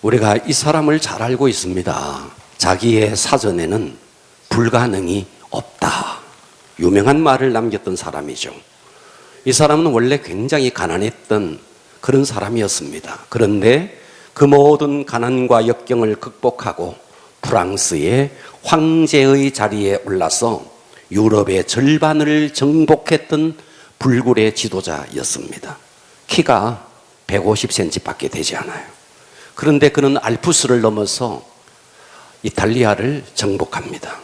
우리가 이 사람을 잘 알고 있습니다. 자기의 사전에는 불가능이 없다. 유명한 말을 남겼던 사람이죠. 이 사람은 원래 굉장히 가난했던 그런 사람이었습니다. 그런데 그 모든 가난과 역경을 극복하고 프랑스의 황제의 자리에 올라서 유럽의 절반을 정복했던 불굴의 지도자였습니다. 키가 150cm 밖에 되지 않아요. 그런데 그는 알프스를 넘어서 이탈리아를 정복합니다.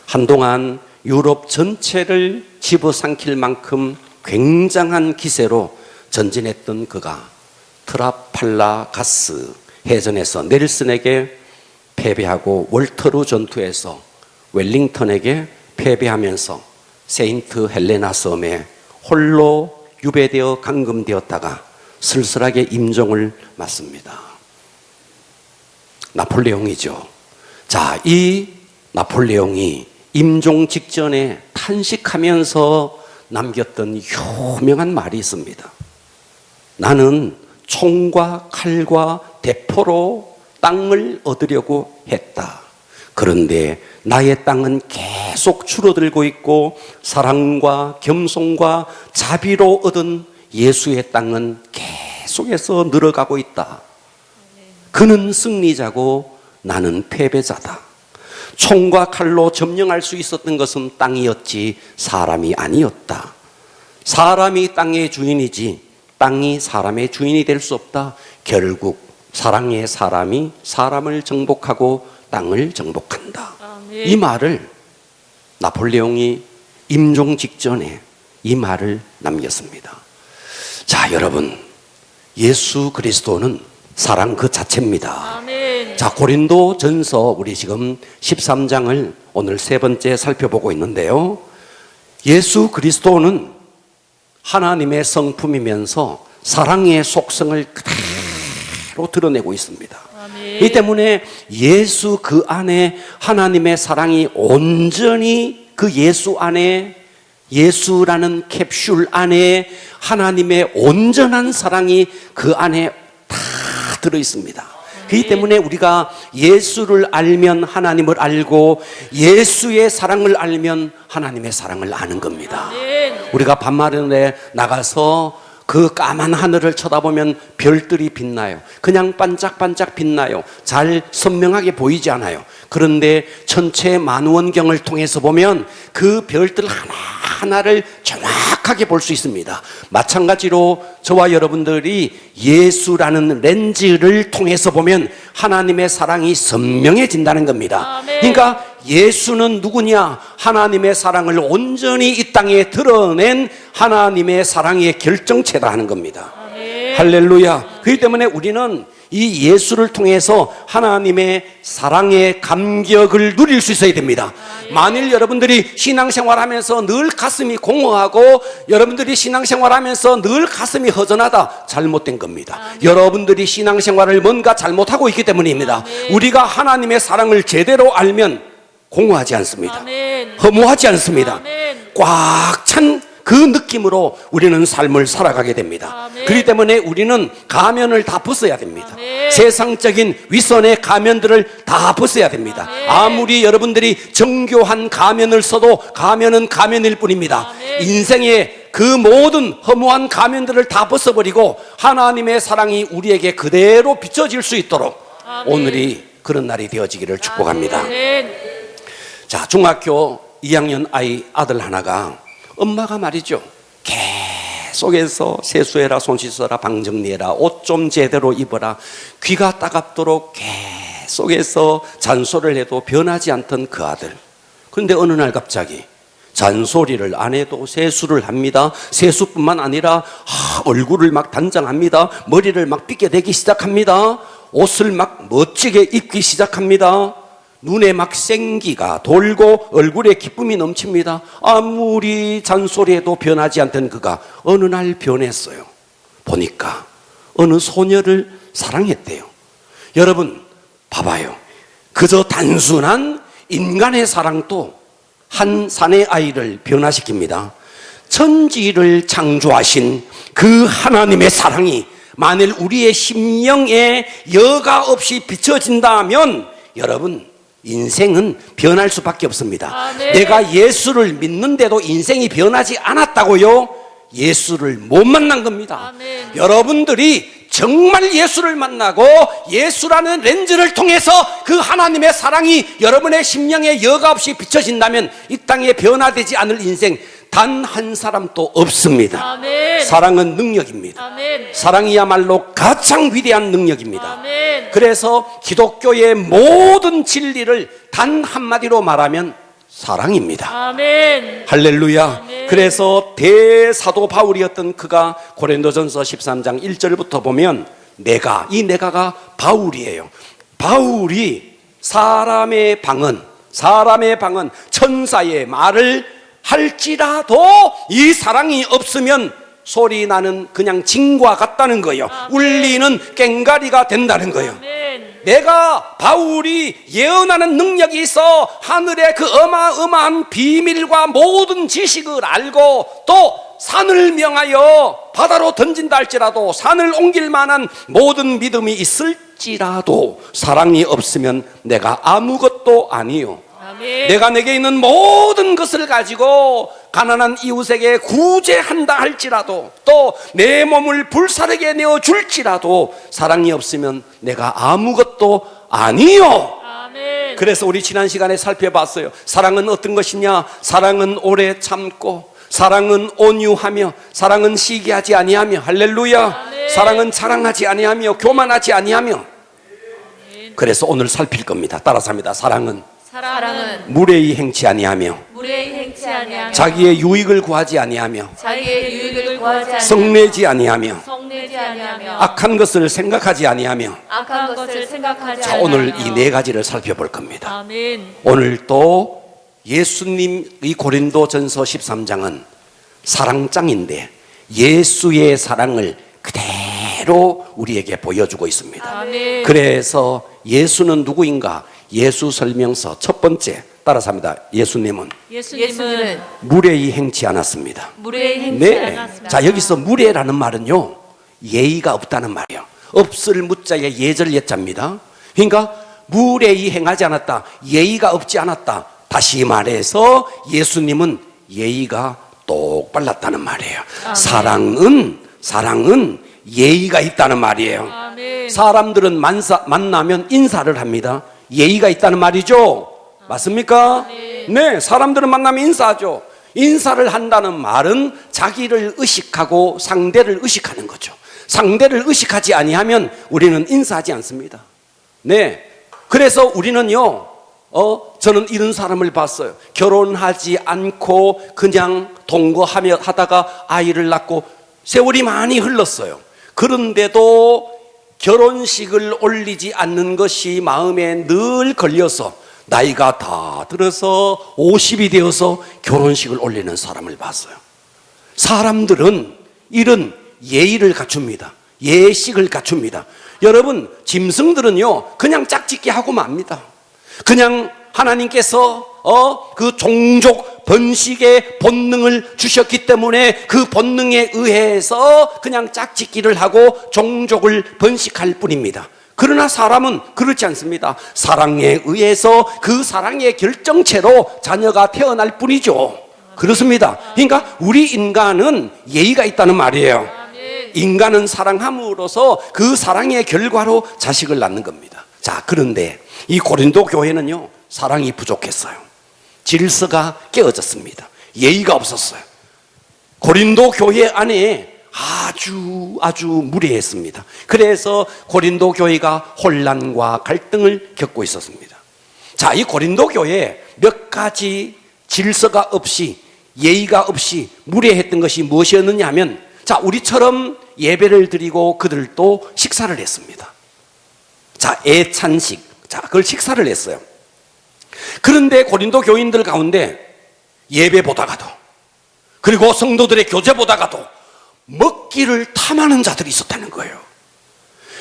한동안 유럽 전체를 집어삼킬 만큼 굉장한 기세로 전진했던 그가 트라팔라가스 해전에서 넬슨에게 패배하고 월터루 전투에서 웰링턴에게 패배하면서 세인트 헬레나 섬에 홀로 유배되어 감금되었다가 쓸쓸하게 임종을 맞습니다. 나폴레옹이죠. 자, 이 나폴레옹이 임종 직전에 탄식하면서 남겼던 유명한 말이 있습니다. 나는 총과 칼과 대포로 땅을 얻으려고 했다. 그런데 나의 땅은 계속 줄어들고 있고 사랑과 겸손과 자비로 얻은 예수의 땅은 계속해서 늘어가고 있다. 그는 승리자고 나는 패배자다. 총과 칼로 점령할 수 있었던 것은 땅이었지 사람이 아니었다. 사람이 땅의 주인이지 땅이 사람의 주인이 될 수 없다. 결국 사랑의 사람이 사람을 정복하고 땅을 정복한다. 이 말을 나폴레옹이 임종 직전에 이 말을 남겼습니다. 자, 여러분, 예수 그리스도는 사랑 그 자체입니다. 아멘. 자, 고린도 전서 우리 지금 13장을 오늘 세 번째 살펴보고 있는데요. 예수 그리스도는 하나님의 성품이면서 사랑의 속성을 그대로 드러내고 있습니다. 아멘. 이 때문에 예수 그 안에 하나님의 사랑이 온전히 그 예수 안에, 예수라는 캡슐 안에 하나님의 온전한 사랑이 그 안에 다 들어 있습니다. 그렇기 때문에 우리가 예수를 알면 하나님을 알고 예수의 사랑을 알면 하나님의 사랑을 아는 겁니다. 우리가 밤하늘에 나가서 그 까만 하늘을 쳐다보면 별들이 빛나요. 그냥 반짝반짝 빛나요. 잘 선명하게 보이지 않아요. 그런데 천체 만원경을 통해서 보면 그 별들 하나하나를 정확하게 볼 수 있습니다. 마찬가지로 저와 여러분들이 예수라는 렌즈를 통해서 보면 하나님의 사랑이 선명해진다는 겁니다. 그러니까 예수는 누구냐? 하나님의 사랑을 온전히 이 땅에 드러낸 하나님의 사랑의 결정체다 하는 겁니다. 할렐루야. 그렇기 때문에 우리는 이 예수를 통해서 하나님의 사랑의 감격을 누릴 수 있어야 됩니다. 만일 여러분들이 신앙생활하면서 늘 가슴이 공허하고 여러분들이 신앙생활하면서 늘 가슴이 허전하다, 잘못된 겁니다. 여러분들이 신앙생활을 뭔가 잘못하고 있기 때문입니다. 우리가 하나님의 사랑을 제대로 알면 공허하지 않습니다. 허무하지 않습니다. 꽉 찬 그 느낌으로 우리는 삶을 살아가게 됩니다. 그렇기 때문에 우리는 가면을 다 벗어야 됩니다. 세상적인 위선의 가면들을 다 벗어야 됩니다. 아무리 여러분들이 정교한 가면을 써도 가면은 가면일 뿐입니다. 인생의 그 모든 허무한 가면들을 다 벗어버리고 하나님의 사랑이 우리에게 그대로 비춰질 수 있도록 오늘이 그런 날이 되어지기를 축복합니다. 자, 중학교 2학년 아들 하나가 엄마가 말이죠, 계속해서 세수해라, 손 씻어라, 방 정리해라, 옷 좀 제대로 입어라, 귀가 따갑도록 계속해서 잔소리를 해도 변하지 않던 그 아들. 그런데 어느 날 갑자기 잔소리를 안 해도 세수를 합니다. 세수뿐만 아니라 얼굴을 막 단장합니다. 머리를 막 빗겨대기 시작합니다. 옷을 막 멋지게 입기 시작합니다. 눈에 막 생기가 돌고 얼굴에 기쁨이 넘칩니다. 아무리 잔소리해도 변하지 않던 그가 어느 날 변했어요. 보니까 어느 소녀를 사랑했대요. 여러분 봐봐요. 그저 단순한 인간의 사랑도 한 사내 아이를 변화시킵니다. 천지를 창조하신 그 하나님의 사랑이 만일 우리의 심령에 여가 없이 비춰진다면 여러분 인생은 변할 수밖에 없습니다. 아멘. 내가 예수를 믿는데도 인생이 변하지 않았다고요? 예수를 못 만난 겁니다. 아멘. 여러분들이 정말 예수를 만나고 예수라는 렌즈를 통해서 그 하나님의 사랑이 여러분의 심령에 여가 없이 비춰진다면 이 땅에 변화되지 않을 인생 단 한 사람도 없습니다. 아멘. 사랑은 능력입니다. 아멘. 사랑이야말로 가장 위대한 능력입니다. 아멘. 그래서 기독교의 모든 진리를 단 한마디로 말하면 사랑입니다. 아멘. 할렐루야. 아멘. 그래서 대사도 바울이었던 그가 고린도전서 13장 1절부터 보면 이 내가가 바울이에요. 바울이 사람의 방언 천사의 말을 할지라도 이 사랑이 없으면 소리 나는 그냥 징과 같다는 거예요. 아멘. 울리는 꽹가리가 된다는 거예요. 아멘. 내가 바울이 예언하는 능력이 있어 하늘의 그 어마어마한 비밀과 모든 지식을 알고 또 산을 명하여 바다로 던진다 할지라도 산을 옮길 만한 모든 믿음이 있을지라도 사랑이 없으면 내가 아무것도 아니요. 아멘. 내가 내게 있는 모든 것을 가지고 가난한 이웃에게 구제한다 할지라도 또 내 몸을 불사르게 내어 줄지라도 사랑이 없으면 내가 아무것도 아니요. 아멘. 그래서 우리 지난 시간에 살펴봤어요. 사랑은 어떤 것이냐? 사랑은 오래 참고 사랑은 온유하며 사랑은 시기하지 아니하며 할렐루야. 아멘. 사랑은 자랑하지 아니하며 교만하지 아니하며. 그래서 오늘 살필 겁니다. 따라서 합니다. 사랑은 무례히 행치 아니하며 자기의 유익을 구하지 아니하며 성내지 아니하며 악한 것을 생각하지 아니하며. 자, 오늘 이 네 가지를 살펴볼 겁니다. 아멘. 오늘 또 예수님의 고린도전서 13장은 사랑장인데 예수의 사랑을 그대로 우리에게 보여주고 있습니다. 아멘. 그래서 예수는 누구인가? 예수 설명서 첫 번째 따라서 합니다. 예수님은 무례히 행치 않았습니다. 자, 여기서 무례라는 말은요 예의가 없다는 말이에요. 없을 무자의 예절 예자입니다. 그러니까 무례히 행하지 않았다, 예의가 없지 않았다. 다시 말해서 예수님은 예의가 똑발랐다는 말이에요. 사랑은 예의가 있다는 말이에요. 아멘. 사람들은 만나면 인사를 합니다. 예의가 있다는 말이죠. 맞습니까? 네, 사람들은 만나면 인사하죠. 인사를 한다는 말은 자기를 의식하고 상대를 의식하는 거죠. 상대를 의식하지 아니하면 우리는 인사하지 않습니다. 네, 그래서 우리는요 저는 이런 사람을 봤어요. 결혼하지 않고 그냥 동거하며 하다가 아이를 낳고 세월이 많이 흘렀어요. 그런데도 결혼식을 올리지 않는 것이 마음에 늘 걸려서 나이가 다 들어서 50이 되어서 결혼식을 올리는 사람을 봤어요. 사람들은 이런 예의를 갖춥니다. 예식을 갖춥니다. 여러분, 짐승들은요 그냥 짝짓기 하고 맙니다. 그냥 하나님께서 그 종족 번식의 본능을 주셨기 때문에 그 본능에 의해서 그냥 짝짓기를 하고 종족을 번식할 뿐입니다. 그러나 사람은 그렇지 않습니다. 사랑에 의해서 그 사랑의 결정체로 자녀가 태어날 뿐이죠. 그렇습니다. 그러니까 우리 인간은 예의가 있다는 말이에요. 인간은 사랑함으로써 그 사랑의 결과로 자식을 낳는 겁니다. 자, 그런데 이 고린도 교회는요 사랑이 부족했어요. 질서가 깨어졌습니다. 예의가 없었어요. 고린도 교회 안에 아주 무례했습니다. 그래서 고린도 교회가 혼란과 갈등을 겪고 있었습니다. 자, 이 고린도 교회에 몇 가지 질서가 없이 예의가 없이 무례했던 것이 무엇이었느냐 하면, 자, 우리처럼 예배를 드리고 그들도 식사를 했습니다. 자, 애찬식, 자, 그걸 식사를 했어요. 그런데 고린도 교인들 가운데 예배 보다가도 그리고 성도들의 교제 보다가도 먹기를 탐하는 자들이 있었다는 거예요.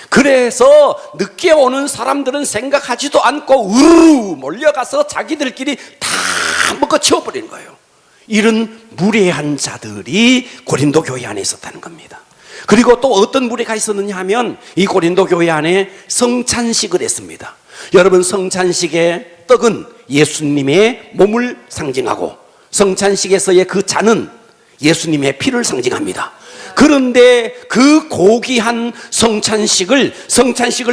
그래서 늦게 오는 사람들은 생각하지도 않고 우르르 몰려가서 자기들끼리 다 먹어 치워버리는 거예요. 이런 무례한 자들이 고린도 교회 안에 있었다는 겁니다. 그리고 또 어떤 무리가 있었느냐 하면 이 고린도 교회 안에 성찬식을 했습니다. 여러분, 성찬식의 떡은 예수님의 몸을 상징하고 성찬식에서의 그 잔은 예수님의 피를 상징합니다. 그런데 그 고귀한 성찬식을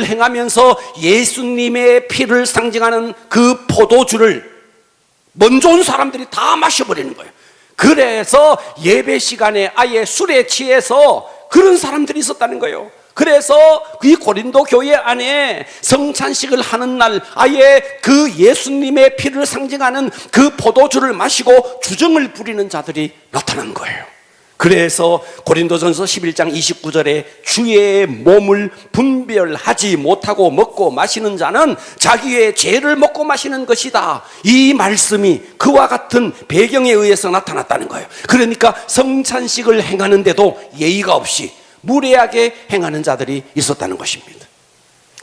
행하면서 예수님의 피를 상징하는 그 포도주를 먼저 온 사람들이 다 마셔버리는 거예요. 그래서 예배 시간에 아예 술에 취해서 그런 사람들이 있었다는 거예요. 그래서 이 고린도 교회 안에 성찬식을 하는 날 아예 그 예수님의 피를 상징하는 그 포도주를 마시고 주정을 부리는 자들이 나타난 거예요. 그래서 고린도전서 11장 29절에 주의 몸을 분별하지 못하고 먹고 마시는 자는 자기의 죄를 먹고 마시는 것이다. 이 말씀이 그와 같은 배경에 의해서 나타났다는 거예요. 그러니까 성찬식을 행하는데도 예의가 없이 무례하게 행하는 자들이 있었다는 것입니다.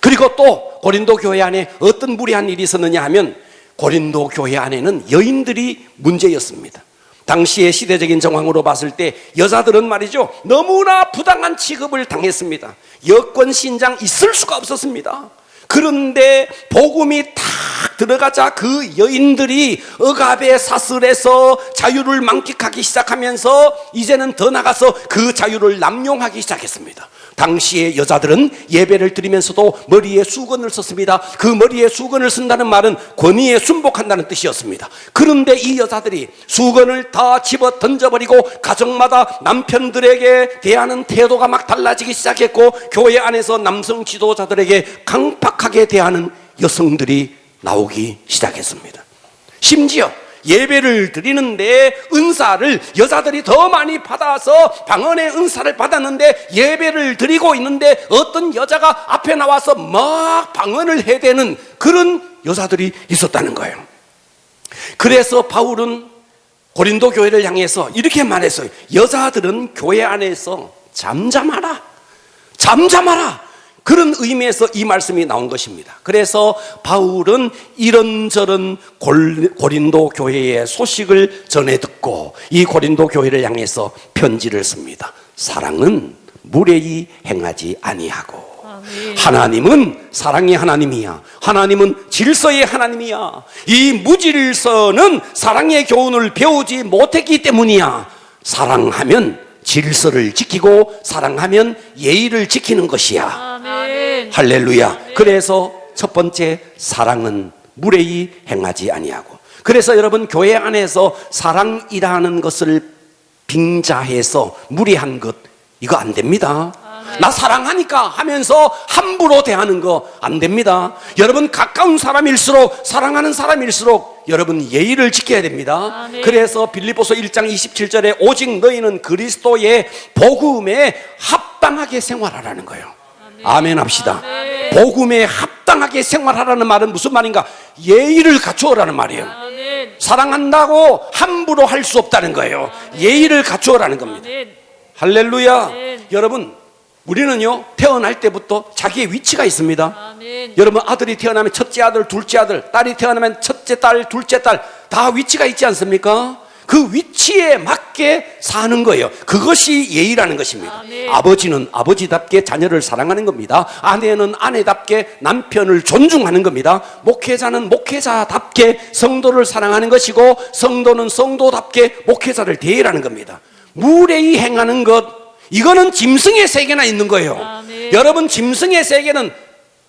그리고 또 고린도 교회 안에 어떤 무례한 일이 있었느냐 하면 고린도 교회 안에는 여인들이 문제였습니다. 당시의 시대적인 정황으로 봤을 때 여자들은 말이죠, 너무나 부당한 취급을 당했습니다. 여권 신장 있을 수가 없었습니다. 그런데 복음이 탁 들어가자 그 여인들이 억압의 사슬에서 자유를 만끽하기 시작하면서 이제는 더 나가서 그 자유를 남용하기 시작했습니다. 당시의 여자들은 예배를 드리면서도 머리에 수건을 썼습니다. 그 머리에 수건을 쓴다는 말은 권위에 순복한다는 뜻이었습니다. 그런데 이 여자들이 수건을 다 집어 던져버리고 가정마다 남편들에게 대하는 태도가 막 달라지기 시작했고 교회 안에서 남성 지도자들에게 강팍하게 대하는 여성들이 나오기 시작했습니다. 심지어 예배를 드리는데 은사를 여자들이 더 많이 받아서 방언의 은사를 받았는데 예배를 드리고 있는데 어떤 여자가 앞에 나와서 막 방언을 해대는 그런 여자들이 있었다는 거예요. 그래서 바울은 고린도 교회를 향해서 이렇게 말했어요. 여자들은 교회 안에서 잠잠하라. 그런 의미에서 이 말씀이 나온 것입니다. 그래서 바울은 이런저런 고린도 교회의 소식을 전해 듣고 이 고린도 교회를 향해서 편지를 씁니다. 사랑은 무례히 행하지 아니하고 하나님은 사랑의 하나님이야. 하나님은 질서의 하나님이야. 이 무질서는 사랑의 교훈을 배우지 못했기 때문이야. 사랑하면 질서를 지키고 사랑하면 예의를 지키는 것이야. 아멘. 할렐루야. 아멘. 그래서 첫 번째, 사랑은 무례히 행하지 아니하고. 그래서 여러분, 교회 안에서 사랑이라는 것을 빙자해서 무례한 것, 이거 안 됩니다. 나 사랑하니까 하면서 함부로 대하는 거 안 됩니다. 여러분, 가까운 사람일수록, 사랑하는 사람일수록 여러분 예의를 지켜야 됩니다. 아멘. 그래서 빌립보서 1장 27절에 오직 너희는 그리스도의 복음에 합당하게 생활하라는 거예요. 아멘 합시다. 아멘. 복음에 합당하게 생활하라는 말은 무슨 말인가? 예의를 갖추어라는 말이에요. 아멘. 사랑한다고 함부로 할 수 없다는 거예요. 예의를 갖추어라는 겁니다. 아멘. 할렐루야. 아멘. 여러분, 우리는요 태어날 때부터 자기의 위치가 있습니다. 아멘. 여러분, 아들이 태어나면 첫째 아들, 둘째 아들, 딸이 태어나면 첫째 딸, 둘째 딸, 다 위치가 있지 않습니까? 그 위치에 맞게 사는 거예요. 그것이 예의라는 것입니다. 아멘. 아버지는 아버지답게 자녀를 사랑하는 겁니다. 아내는 아내답게 남편을 존중하는 겁니다. 목회자는 목회자답게 성도를 사랑하는 것이고 성도는 성도답게 목회자를 대하라는 겁니다. 무례히 행하는 것, 이거는 짐승의 세계나 있는 거예요. 아멘. 여러분, 짐승의 세계는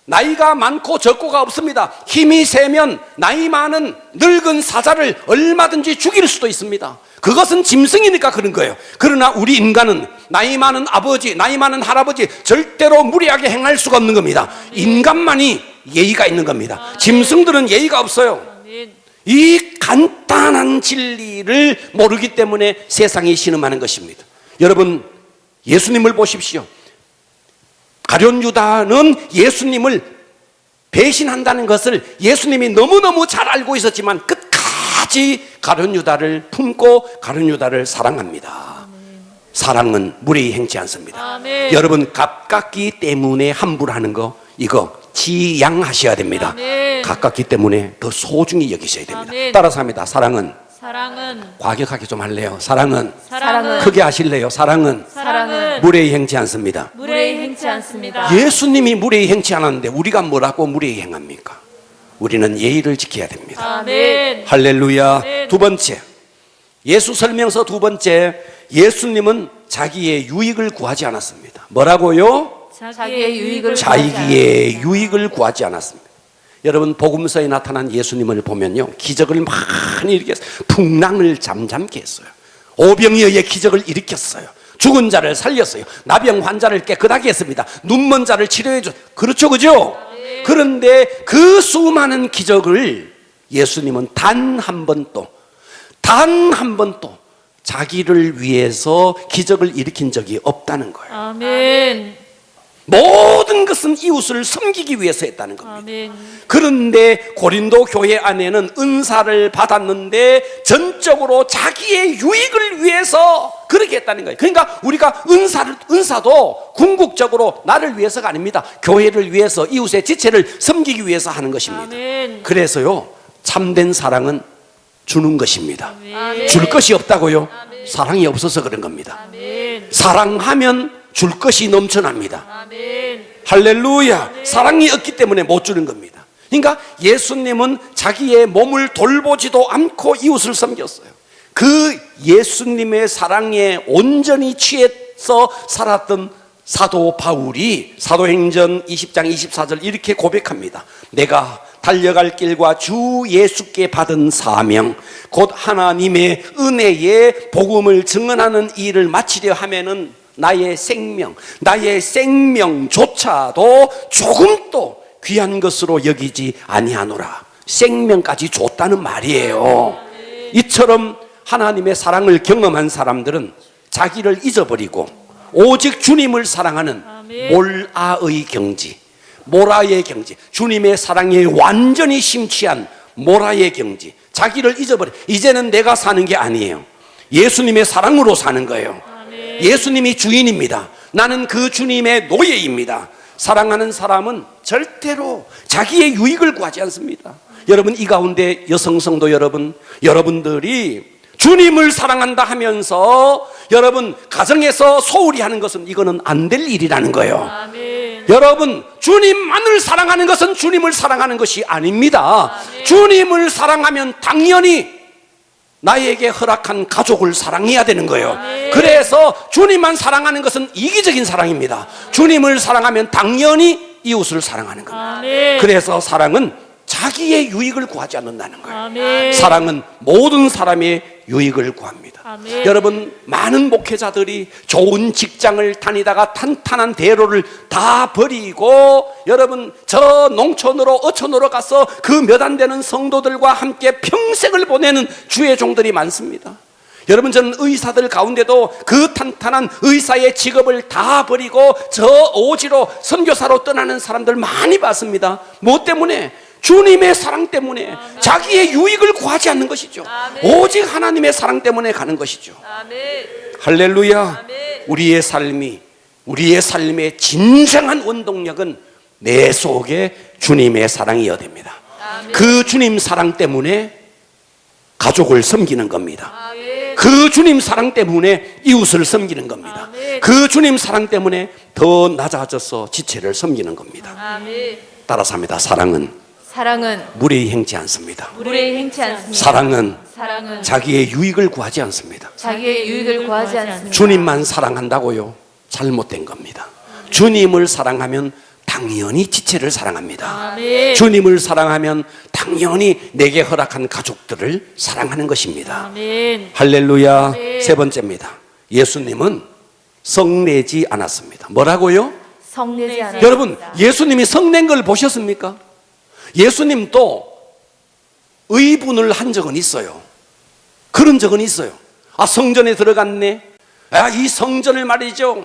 나이가 많고 적고가 없습니다. 힘이 세면 나이 많은 늙은 사자를 얼마든지 죽일 수도 있습니다. 그것은 짐승이니까 그런 거예요. 그러나 우리 인간은 나이 많은 아버지, 나이 많은 할아버지 절대로 무리하게 행할 수가 없는 겁니다. 인간만이 예의가 있는 겁니다. 짐승들은 예의가 없어요. 이 간단한 진리를 모르기 때문에 세상이 신음하는 것입니다. 여러분, 예수님을 보십시오. 가룟 유다는 예수님을 배신한다는 것을 예수님이 너무너무 잘 알고 있었지만 끝까지 가룟 유다를 품고 가룟 유다를 사랑합니다. 사랑은 무례히 행치 않습니다. 아멘. 여러분, 가깝기 때문에 함부로 하는 거, 이거 지양하셔야 됩니다. 아멘. 가깝기 때문에 더 소중히 여기셔야 됩니다. 아멘. 따라서 합니다. 사랑은 사랑은 과격하게 좀 할래요. 사랑은 사랑은 크게 하실래요. 사랑은 사랑은 무례히 행치 않습니다. 무례히 행치 않습니다. 예수님이 무례히 행치 않았는데 우리가 뭐라고 무례히 행합니까? 우리는 예의를 지켜야 됩니다. 아멘. 할렐루야. 아멘. 두 번째, 예수 설명서 두 번째, 예수님은 자기의 유익을 구하지 않았습니다. 뭐라고요? 자기의 유익을 자기의 유익을 구하지 않았습니다. 여러분, 복음서에 나타난 예수님을 보면요, 기적을 많이 일으켰어요. 풍랑을 잠잠케 했어요. 오병이어의 기적을 일으켰어요. 죽은 자를 살렸어요. 나병 환자를 깨끗하게 했습니다. 눈먼 자를 치료해 줬어요. 그렇죠, 그죠? 그런데 그 수많은 기적을 예수님은 단 한 번도 자기를 위해서 기적을 일으킨 적이 없다는 거예요. 아멘. 모든 것은 이웃을 섬기기 위해서 했다는 겁니다. 아멘. 그런데 고린도 교회 안에는 은사를 받았는데 전적으로 자기의 유익을 위해서 그렇게 했다는 거예요. 그러니까 우리가 은사도 궁극적으로 나를 위해서가 아닙니다. 교회를 위해서, 이웃의 지체를 섬기기 위해서 하는 것입니다. 아멘. 그래서요, 참된 사랑은 주는 것입니다. 아멘. 줄 것이 없다고요? 사랑이 없어서 그런 겁니다. 아멘. 사랑하면 줄 것이 넘쳐납니다. 아멘. 할렐루야. 사랑이 없기 때문에 못 주는 겁니다. 그러니까 예수님은 자기의 몸을 돌보지도 않고 이웃을 섬겼어요. 그 예수님의 사랑에 온전히 취해서 살았던 사도 바울이 사도행전 20장 24절 이렇게 고백합니다. 내가 달려갈 길과 주 예수께 받은 사명, 곧 하나님의 은혜의 복음을 증언하는 일을 마치려 하면은 나의 생명조차도 조금도 귀한 것으로 여기지 아니하노라. 생명까지 줬다는 말이에요. 이처럼 하나님의 사랑을 경험한 사람들은 자기를 잊어버리고 오직 주님을 사랑하는 모라의 경지, 주님의 사랑에 완전히 심취한 모라의 경지, 자기를 잊어버려. 이제는 내가 사는 게 아니에요. 예수님의 사랑으로 사는 거예요. 예수님이 주인입니다. 나는 그 주님의 노예입니다. 사랑하는 사람은 절대로 자기의 유익을 구하지 않습니다. 여러분, 이 가운데 여성성도 여러분들이 주님을 사랑한다 하면서 여러분 가정에서 소홀히 하는 것은 이거는 안 될 일이라는 거예요. 아멘. 여러분, 주님만을 사랑하는 것은 주님을 사랑하는 것이 아닙니다. 아멘. 주님을 사랑하면 당연히 나에게 허락한 가족을 사랑해야 되는 거예요. 아멘. 그래서 주님만 사랑하는 것은 이기적인 사랑입니다. 주님을 사랑하면 당연히 이웃을 사랑하는 겁니다. 아멘. 그래서 사랑은 자기의 유익을 구하지 않는다는 거예요. 아멘. 사랑은 모든 사람의 유익을 구합니다. 아멘. 여러분, 많은 목회자들이 좋은 직장을 다니다가 탄탄한 대로를 다 버리고 여러분 저 농촌으로 어촌으로 가서 그 몇 안 되는 성도들과 함께 평생을 보내는 주의 종들이 많습니다. 여러분, 저는 의사들 가운데도 그 탄탄한 의사의 직업을 다 버리고 저 오지로 선교사로 떠나는 사람들 많이 봤습니다. 뭐 때문에? 주님의 사랑 때문에. 아멘. 자기의 유익을 구하지 않는 것이죠. 아멘. 오직 하나님의 사랑 때문에 가는 것이죠. 아멘. 할렐루야. 아멘. 우리의 삶의 진정한 원동력은 내 속에 주님의 사랑이어야 됩니다. 아멘. 그 주님 사랑 때문에 가족을 섬기는 겁니다. 아멘. 그 주님 사랑 때문에 이웃을 섬기는 겁니다. 아멘. 그 주님 사랑 때문에 더 낮아져서 지체를 섬기는 겁니다. 아멘. 따라서 합니다. 사랑은 무례히 행치 않습니다. 무례히 행치 않습니다. 사랑은 사랑은 자기의 유익을 구하지 않습니다. 자기의 유익을 구하지 않습니다. 주님만 사랑한다고요? 잘못된 겁니다. 주님을 사랑하면 당연히 지체를 사랑합니다. 아멘. 주님을 사랑하면 당연히 내게 허락한 가족들을 사랑하는 것입니다. 아멘. 할렐루야. 아멘. 세 번째입니다. 예수님은 성내지 않았습니다. 뭐라고요? 성내지 않았습니다. 여러분, 예수님이 성낸 걸 보셨습니까? 예수님도 의분을 한 적은 있어요. 그런 적은 있어요. 아, 성전에 들어갔네. 아, 이 성전을 말이죠.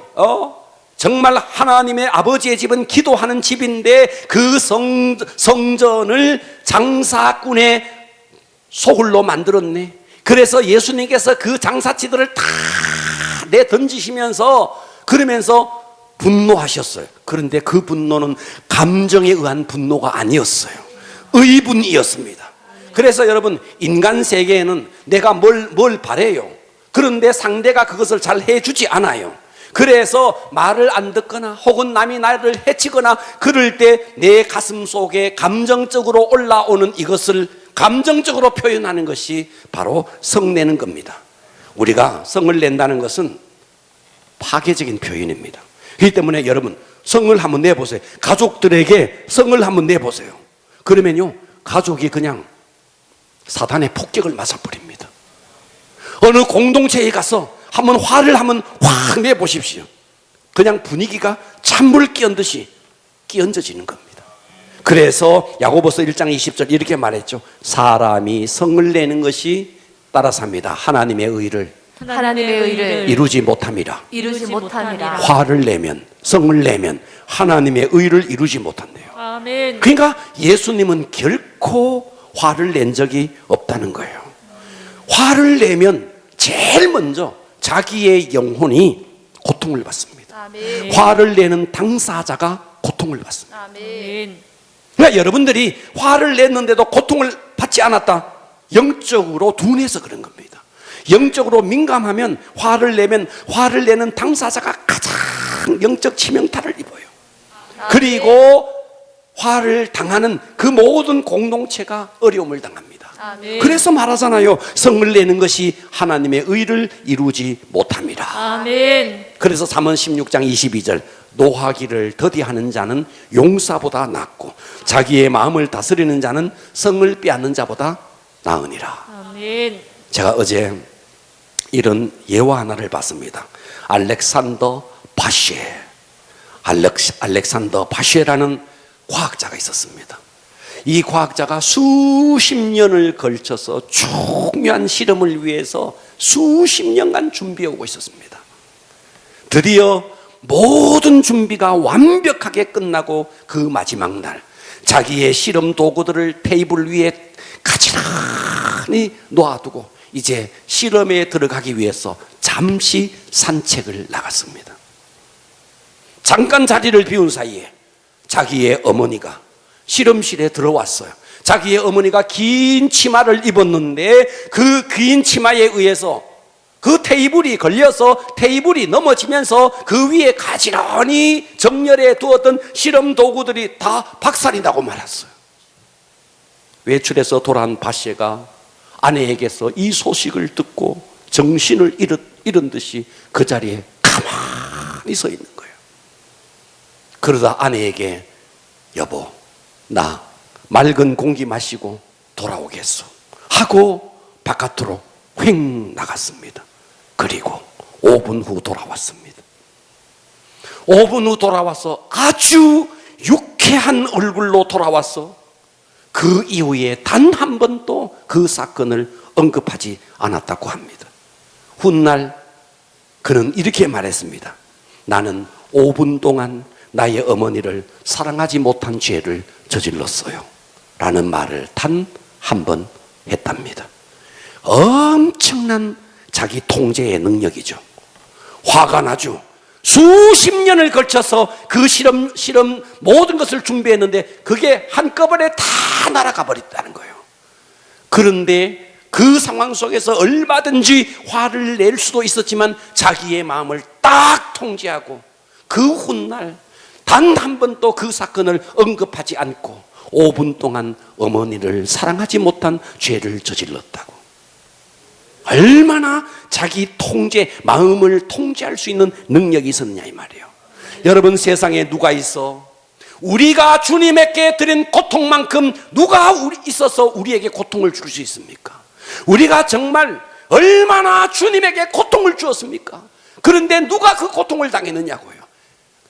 정말 하나님의 아버지의 집은 기도하는 집인데 그 성전을 장사꾼의 소굴로 만들었네. 그래서 예수님께서 그 장사치들을 다 내던지시면서 그러면서 분노하셨어요. 그런데 그 분노는 감정에 의한 분노가 아니었어요. 의분이었습니다. 그래서 여러분, 인간 세계에는 내가 뭘 바래요. 그런데 상대가 그것을 잘 해주지 않아요. 그래서 말을 안 듣거나 혹은 남이 나를 해치거나 그럴 때 내 가슴 속에 감정적으로 올라오는 이것을 감정적으로 표현하는 것이 바로 성내는 겁니다. 우리가 성을 낸다는 것은 파괴적인 표현입니다. 그렇기 때문에 여러분, 성을 한번 내보세요. 가족들에게 성을 한번 내보세요. 그러면요, 가족이 그냥 사단의 폭격을 맞아버립니다. 어느 공동체에 가서 한번 화를 한번 확 내보십시오. 그냥 분위기가 찬물 끼얹듯이 끼얹어지는 겁니다. 그래서 야고보서 1장 20절 이렇게 말했죠. 사람이 성을 내는 것이 따라서 합니다. 하나님의 의를 이루지 못함이라. 화를 내면, 성을 내면 하나님의 의를 이루지 못한대요. 아멘. 그러니까 예수님은 결코 화를 낸 적이 없다는 거예요. 화를 내면 제일 먼저 자기의 영혼이 고통을 받습니다. 아멘. 화를 내는 당사자가 고통을 받습니다. 아멘. 그러니까 여러분들이 화를 냈는데도 고통을 받지 않았다, 영적으로 둔해서 그런 겁니다. 영적으로 민감하면 화를 내면 화를 내는 당사자가 가장 영적 치명타를 입어요. 그리고 화를 당하는 그 모든 공동체가 어려움을 당합니다. 아멘. 그래서 말하잖아요. 성을 내는 것이 하나님의 의를 이루지 못함이라. 아멘. 그래서 잠언 16장 22절 노하기를 더디하는 자는 용사보다 낫고 자기의 마음을 다스리는 자는 성을 빼앗는 자보다 나으니라. 아멘. 제가 어제 이런 예화 하나를 봤습니다. 알렉산더 바쉐라는 과학자가 있었습니다. 이 과학자가 수십 년을 걸쳐서 중요한 실험을 위해서 수십 년간 준비해오고 있었습니다. 드디어 모든 준비가 완벽하게 끝나고 그 마지막 날 자기의 실험 도구들을 테이블 위에 가지런히 놓아두고 이제 실험에 들어가기 위해서 잠시 산책을 나갔습니다. 잠깐 자리를 비운 사이에 자기의 어머니가 실험실에 들어왔어요. 자기의 어머니가 긴 치마를 입었는데 그 긴 치마에 의해서 그 테이블이 걸려서 테이블이 넘어지면서 그 위에 가지런히 정렬해 두었던 실험 도구들이 다 박살이 나고 말았어요. 외출해서 돌아온 바쉐가 아내에게서 이 소식을 듣고 정신을 잃은 듯이 그 자리에 가만히 서 있는 거예요. 그러다 아내에게 여보, 나 맑은 공기 마시고 돌아오겠소 하고 바깥으로 휙 나갔습니다. 그리고 5분 후 돌아왔습니다. 5분 후 돌아와서 아주 유쾌한 얼굴로 돌아와서 그 이후에 단 한 번도 그 사건을 언급하지 않았다고 합니다. 훗날 그는 이렇게 말했습니다. 나는 5분 동안 나의 어머니를 사랑하지 못한 죄를 저질렀어요 라는 말을 단 한 번 했답니다. 엄청난 자기 통제의 능력이죠. 화가 나죠. 수십 년을 걸쳐서 그 실험 모든 것을 준비했는데 그게 한꺼번에 다 날아가 버렸다는 거예요. 그런데 그 상황 속에서 얼마든지 화를 낼 수도 있었지만 자기의 마음을 딱 통제하고 그 훗날 단 한 번도 그 사건을 언급하지 않고 5분 동안 어머니를 사랑하지 못한 죄를 저질렀다고. 얼마나 자기 마음을 통제할 수 있는 능력이 있었느냐 이 말이에요. 여러분, 세상에 누가 있어? 우리가 주님에게 드린 고통만큼 누가 있어서 우리에게 고통을 줄 수 있습니까? 우리가 정말 얼마나 주님에게 고통을 주었습니까? 그런데 누가 그 고통을 당했느냐고요.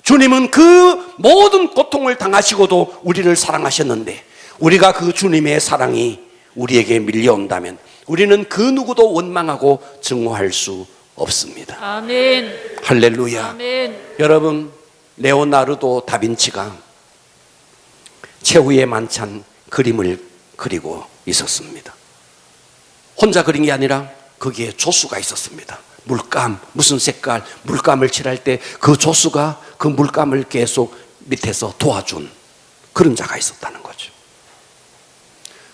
주님은 그 모든 고통을 당하시고도 우리를 사랑하셨는데 우리가 그 주님의 사랑이 우리에게 밀려온다면 우리는 그 누구도 원망하고 증오할 수 없습니다. 아멘. 할렐루야. 아멘. 여러분, 레오나르도 다빈치가 최후의 만찬 그림을 그리고 있었습니다. 혼자 그린 게 아니라 거기에 조수가 있었습니다. 물감, 무슨 색깔, 물감을 칠할 때 그 조수가 그 물감을 계속 밑에서 도와준 그런 자가 있었다는 거죠.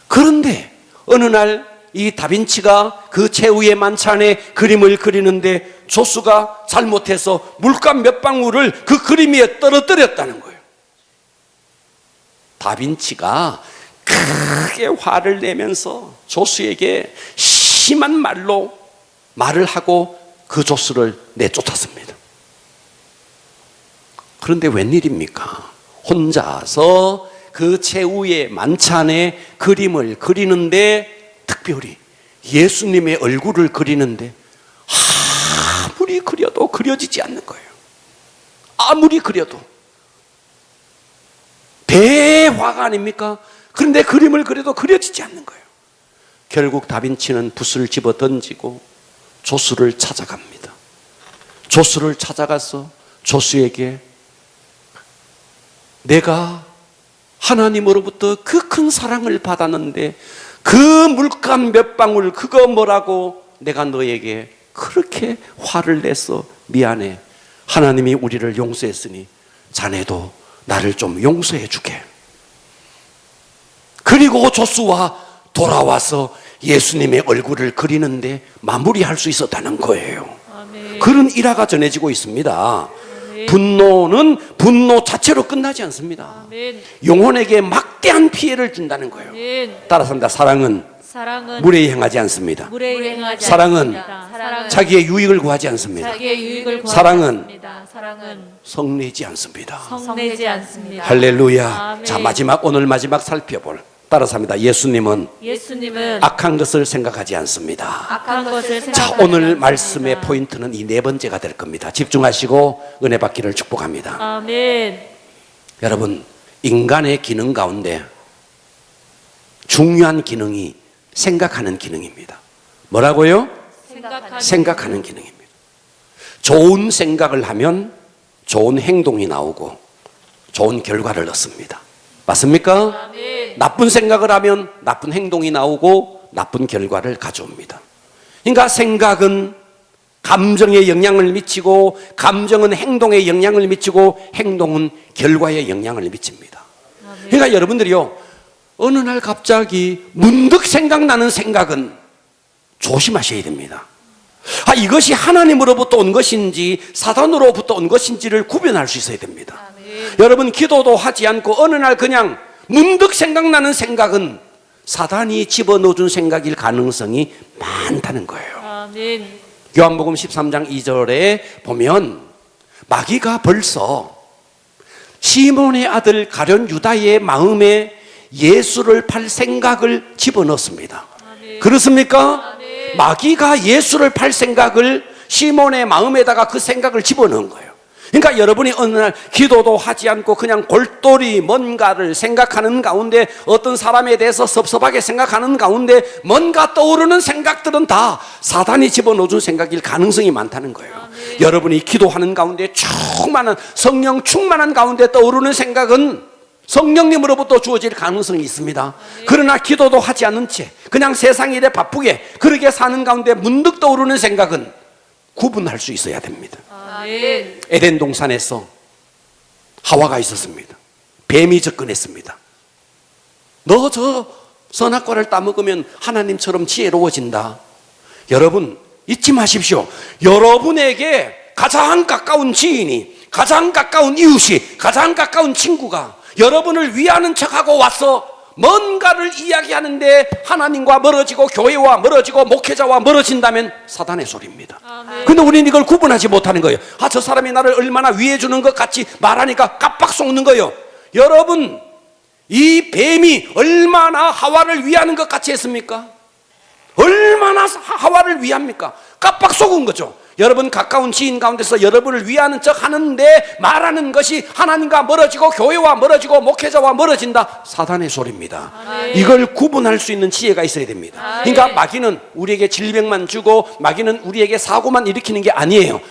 그런데 어느 날 이 다빈치가 그 최후의 만찬에 그림을 그리는데 조수가 잘못해서 물감 몇 방울을 그 그림 위에 떨어뜨렸다는 거예요. 다빈치가 크게 화를 내면서 조수에게 심한 말로 말을 하고 그 조수를 내쫓았습니다. 그런데 웬일입니까? 혼자서 그 최후의 만찬에 그림을 그리는데, 특별히 예수님의 얼굴을 그리는데 아무리 그려도 그려지지 않는 거예요. 아무리 그려도. 대화가 아닙니까? 그런데 그림을 그려도 그려지지 않는 거예요. 결국 다빈치는 붓을 집어 던지고 조수를 찾아갑니다. 조수를 찾아가서 조수에게 내가 하나님으로부터 그 큰 사랑을 받았는데 그 물감 몇 방울 그거 뭐라고 내가 너에게 그렇게 화를 내서 미안해. 하나님이 우리를 용서했으니 자네도 나를 좀 용서해 주게. 그리고 조수와 돌아와서 예수님의 얼굴을 그리는데 마무리할 수 있었다는 거예요. 아멘. 그런 일화가 전해지고 있습니다. 분노는 분노 자체로 끝나지 않습니다. 아멘. 영혼에게 막대한 피해를 준다는 거예요. 아멘. 따라서 사랑은 사랑은 물에 행하지 않습니다. 물에 행하지 사랑은 않습니다. 사랑은 자기의 유익을 구하지 않습니다. 자기의 유익을 구하지 사랑은 않습니다. 사랑은 성내지 않습니다. 성내지 않습니다. 할렐루야. 아멘. 자, 오늘 마지막 살펴볼, 따라서 합니다. 예수님은 예수님은 악한 것을 생각하지 않습니다. 악한 것을 자, 생각하지 오늘 않습니다. 말씀의 포인트는 이 네 번째가 될 겁니다. 집중하시고 은혜 받기를 축복합니다. 아멘. 여러분, 인간의 기능 가운데 중요한 기능이 생각하는 기능입니다. 뭐라고요? 생각하는 기능입니다. 좋은 생각을 하면 좋은 행동이 나오고 좋은 결과를 얻습니다. 맞습니까? 아멘. 나쁜 생각을 하면 나쁜 행동이 나오고 나쁜 결과를 가져옵니다. 그러니까 생각은 감정에 영향을 미치고, 감정은 행동에 영향을 미치고, 행동은 결과에 영향을 미칩니다. 그러니까 여러분들이요, 어느 날 갑자기 문득 생각나는 생각은 조심하셔야 됩니다. 이것이 하나님으로부터 온 것인지 사단으로부터 온 것인지를 구별할 수 있어야 됩니다. 아멘. 여러분, 기도도 하지 않고 어느 날 그냥 문득 생각나는 생각은 사단이 집어넣어준 생각일 가능성이 많다는 거예요. 아멘. 요한복음 13장 2절에 보면 마귀가 벌써 시몬의 아들 가룟 유다의 마음에 예수를 팔 생각을 집어넣습니다. 아멘. 그렇습니까? 아멘. 마귀가 예수를 팔 생각을 시몬의 마음에다가 그 생각을 집어넣은 거예요. 그러니까 여러분이 어느 날 기도도 하지 않고 그냥 골똘히 뭔가를 생각하는 가운데, 어떤 사람에 대해서 섭섭하게 생각하는 가운데 뭔가 떠오르는 생각들은 다 사단이 집어넣어준 생각일 가능성이 많다는 거예요. 아멘. 여러분이 기도하는 가운데 충만한 성령 충만한 가운데 떠오르는 생각은 성령님으로부터 주어질 가능성이 있습니다. 그러나 기도도 하지 않은 채 그냥 세상 일에 바쁘게 그렇게 사는 가운데 문득 떠오르는 생각은 구분할 수 있어야 됩니다. 아멘. 에덴 동산에서 하와가 있었습니다. 뱀이 접근했습니다. 너 저 선악과를 따먹으면 하나님처럼 지혜로워진다. 여러분, 잊지 마십시오. 여러분에게 가장 가까운 지인이, 가장 가까운 이웃이, 가장 가까운 친구가 여러분을 위하는 척하고 와서 뭔가를 이야기하는데 하나님과 멀어지고 교회와 멀어지고 목회자와 멀어진다면 사단의 소리입니다. 아멘. 근데 우리는 이걸 구분하지 못하는 거예요. 저 사람이 나를 얼마나 위해주는 것 같이 말하니까 깜빡 속는 거예요. 여러분, 이 뱀이 얼마나 하와를 위하는 것 같이 했습니까? 얼마나 하와를 위합니까? 깜빡 속은 거죠. 여러분 가까운 지인 가운데서 여러분을 위하는 척 하는데 말하는 것이 하나님과 멀어지고 교회와 멀어지고 목회자와 멀어진다. 사단의 소리입니다. 아멘. 이걸 구분할 수 있는 지혜가 있어야 됩니다. 아멘. 그러니까 마귀는 우리에게 질병만 주고 마귀는 우리에게 사고만 일으키는 게 아니에요.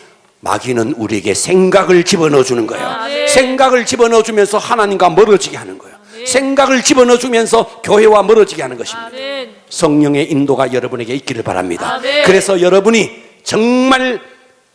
마귀는 우리에게 생각을 집어넣어 주는 거예요. 아멘. 생각을 집어넣어 주면서 하나님과 멀어지게 하는 거예요. 생각을 집어넣어 주면서 교회와 멀어지게 하는 것입니다. 아멘. 성령의 인도가 여러분에게 있기를 바랍니다. 아멘. 그래서 여러분이 정말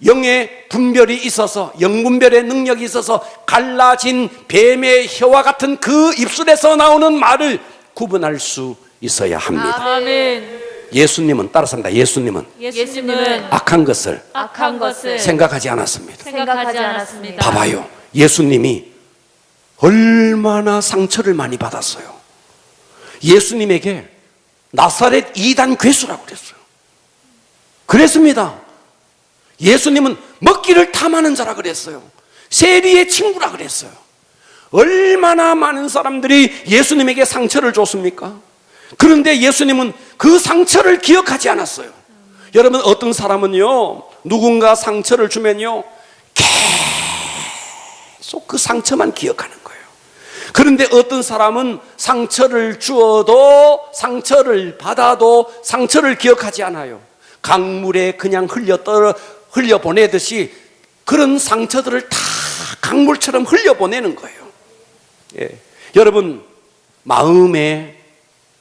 영의 분별이 있어서, 영분별의 능력이 있어서 갈라진 뱀의 혀와 같은 그 입술에서 나오는 말을 구분할 수 있어야 합니다. 아멘. 예수님은 따라서입니다. 예수님은 예수님은 악한 것을 악한 것을 생각하지 않았습니다. 생각하지 않았습니다. 봐봐요. 예수님이 얼마나 상처를 많이 받았어요. 예수님에게 나사렛 이단 괴수라고 그랬어요. 그랬습니다. 예수님은 먹기를 탐하는 자라 그랬어요. 세리의 친구라 그랬어요. 얼마나 많은 사람들이 예수님에게 상처를 줬습니까? 그런데 예수님은 그 상처를 기억하지 않았어요. 여러분, 어떤 사람은요, 누군가 상처를 주면요, 계속 그 상처만 기억하는 거예요. 그런데 어떤 사람은 상처를 주어도, 상처를 받아도 상처를 기억하지 않아요. 강물에 그냥 흘려보내듯이 그런 상처들을 다 강물처럼 흘려보내는 거예요. 예. 여러분, 마음에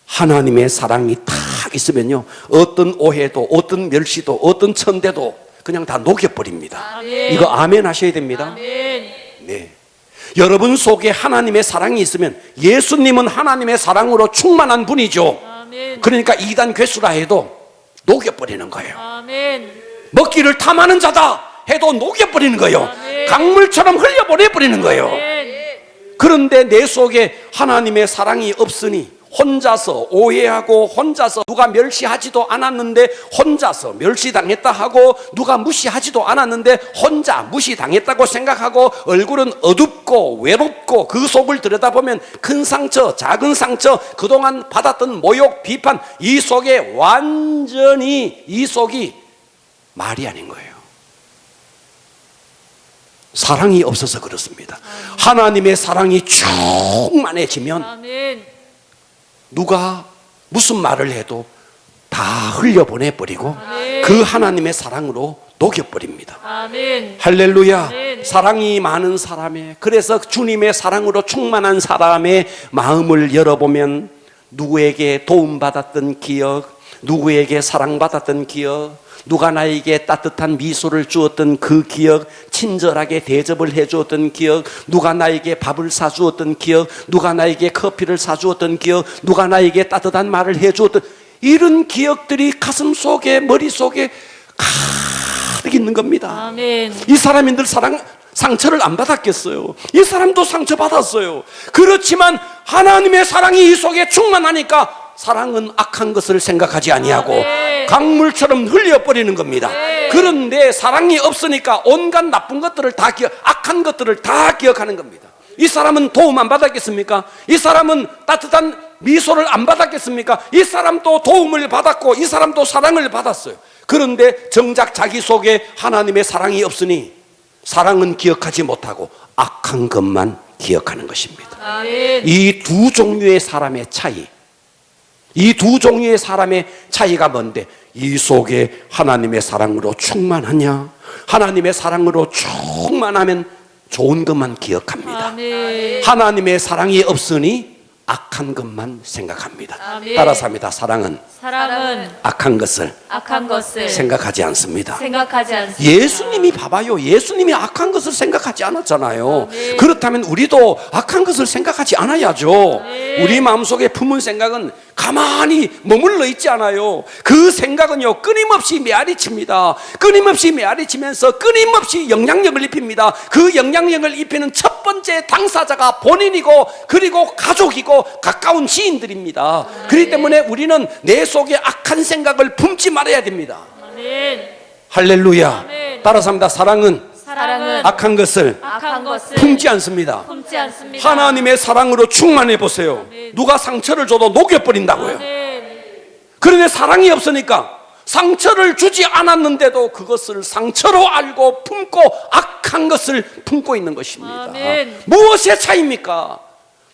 하나님의 사랑이 딱 있으면요, 어떤 오해도, 어떤 멸시도, 어떤 천대도 그냥 다 녹여버립니다. 아멘. 이거 아멘 하셔야 됩니다. 아멘. 네. 여러분 속에 하나님의 사랑이 있으면, 예수님은 하나님의 사랑으로 충만한 분이죠. 아멘. 그러니까 이단 괴수라 해도 녹여버리는 거예요. 아멘. 먹기를 탐하는 자다 해도 녹여버리는 거예요. 아멘. 강물처럼 흘려보내버리는 거예요. 아멘. 그런데 내 속에 하나님의 사랑이 없으니 혼자서 오해하고, 혼자서 누가 멸시하지도 않았는데 혼자서 멸시당했다 하고, 누가 무시하지도 않았는데 혼자 무시당했다고 생각하고, 얼굴은 어둡고 외롭고, 그 속을 들여다보면 큰 상처, 작은 상처, 그동안 받았던 모욕, 비판, 이 속에 완전히, 이 속이 말이 아닌 거예요. 사랑이 없어서 그렇습니다. 하나님의 사랑이 충만해지면 아멘. 누가 무슨 말을 해도 다 흘려보내버리고 아멘. 그 하나님의 사랑으로 녹여버립니다. 아멘. 할렐루야. 아멘. 사랑이 많은 사람의, 그래서 주님의 사랑으로 충만한 사람의 마음을 열어보면 누구에게 도움받았던 기억, 누구에게 사랑받았던 기억, 누가 나에게 따뜻한 미소를 주었던 그 기억, 친절하게 대접을 해주었던 기억, 누가 나에게 밥을 사주었던 기억, 누가 나에게 커피를 사주었던 기억, 누가 나에게 따뜻한 말을 해주었던, 이런 기억들이 가슴 속에, 머릿속에 가득 있는 겁니다. 아멘. 이 사람이 늘 상처를 안 받았겠어요? 이 사람도 상처받았어요. 그렇지만 하나님의 사랑이 이 속에 충만하니까 사랑은 악한 것을 생각하지 아니하고 아멘. 강물처럼 흘려버리는 겁니다. 네. 그런데 사랑이 없으니까 온갖 나쁜 것들을 다 악한 것들을 다 기억하는 겁니다. 이 사람은 도움 안 받았겠습니까? 이 사람은 따뜻한 미소를 안 받았겠습니까? 이 사람도 도움을 받았고, 이 사람도 사랑을 받았어요. 그런데 정작 자기 속에 하나님의 사랑이 없으니 사랑은 기억하지 못하고 악한 것만 기억하는 것입니다. 아멘. 이 두 종류의 사람의 차이, 이 두 종류의 사람의 차이가 뭔데, 이 속에 하나님의 사랑으로 충만하냐, 하나님의 사랑으로 충만하면 좋은 것만 기억합니다. 아멘. 하나님의 사랑이 없으니 악한 것만 생각합니다. 아멘. 따라서 합니다. 사랑은 사랑은 악한 것을 악한 것을 생각하지 않습니다. 생각하지 않습니다. 예수님이 봐봐요. 예수님이 악한 것을 생각하지 않았잖아요. 아멘. 그렇다면 우리도 악한 것을 생각하지 않아야죠. 아멘. 우리 마음속에 품은 생각은 가만히 머물러 있지 않아요. 그 생각은요, 끊임없이 메아리칩니다. 끊임없이 메아리치면서 끊임없이 영향력을 입힙니다. 그 영향력을 입히는 첫 번째 당사자가 본인이고, 그리고 가족이고 가까운 지인들입니다. 그렇기 때문에 우리는 내 속에 악한 생각을 품지 말아야 됩니다. 아멘. 할렐루야. 아멘. 따라서 합니다. 사랑은 사랑은 악한 것을 악한 것을 품지 않습니다. 품지 않습니다. 하나님의 사랑으로 충만해 보세요. 누가 상처를 줘도 녹여버린다고요. 아멘. 그런데 사랑이 없으니까 상처를 주지 않았는데도 그것을 상처로 알고 품고 악한 것을 품고 있는 것입니다. 아멘. 무엇의 차이입니까?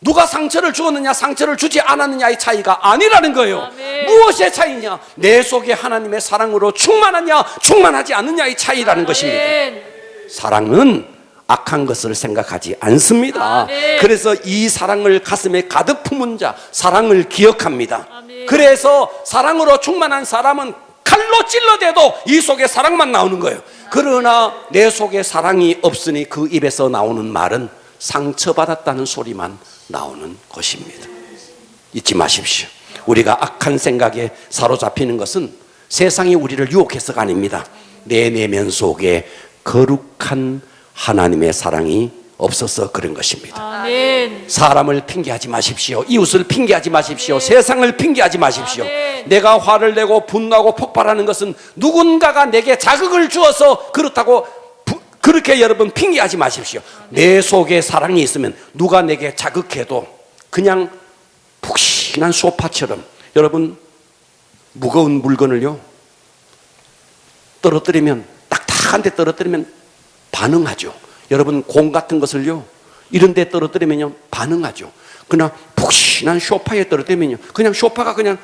누가 상처를 주었느냐, 상처를 주지 않았느냐의 차이가 아니라는 거예요. 아멘. 무엇의 차이냐? 내 속에 하나님의 사랑으로 충만하냐, 충만하지 않느냐의 차이라는 것입니다. 아멘. 사랑은 악한 것을 생각하지 않습니다. 아멘. 그래서 이 사랑을 가슴에 가득 품은 자, 사랑을 기억합니다. 아멘. 그래서 사랑으로 충만한 사람은 칼로 찔러대도 이 속에 사랑만 나오는 거예요. 그러나 내 속에 사랑이 없으니 그 입에서 나오는 말은 상처받았다는 소리만 나오는 것입니다. 잊지 마십시오. 우리가 악한 생각에 사로잡히는 것은 세상이 우리를 유혹해서가 아닙니다. 내 내면 속에 거룩한 하나님의 사랑이 없어서 그런 것입니다. 아멘. 사람을 핑계하지 마십시오. 이웃을 핑계하지 마십시오. 세상을 핑계하지 마십시오. 아멘. 내가 화를 내고 분노하고 폭발하는 것은 누군가가 내게 자극을 주어서 그렇다고 그렇게 여러분 핑계하지 마십시오. 내 속에 사랑이 있으면 누가 내게 자극해도 그냥 푹신한 소파처럼, 여러분 무거운 물건을요 떨어뜨리면, 딱딱한 데 떨어뜨리면 반응하죠. 여러분 공 같은 것을요 이런 데 떨어뜨리면요 반응하죠. 그러나 푹신한 소파에 떨어뜨리면요 그냥 소파가 그냥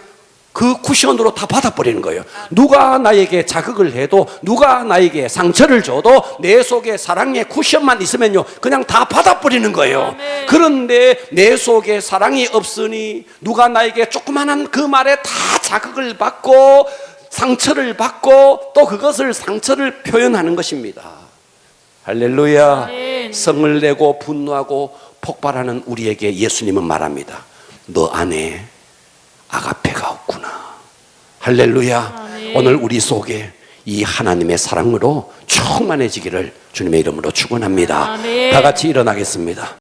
그 쿠션으로 다 받아버리는 거예요. 누가 나에게 자극을 해도, 누가 나에게 상처를 줘도 내 속에 사랑의 쿠션만 있으면요 그냥 다 받아버리는 거예요. 아멘. 그런데 내 속에 사랑이 없으니 누가 나에게 조그만한 그 말에 다 자극을 받고 상처를 받고 또 그것을 상처를 표현하는 것입니다. 할렐루야. 아멘. 성을 내고 분노하고 폭발하는 우리에게 예수님은 말합니다. 너 안에 아가페가 없구나. 할렐루야. 아멘. 오늘 우리 속에 이 하나님의 사랑으로 충만해지기를 주님의 이름으로 축원합니다. 아멘. 다 같이 일어나겠습니다.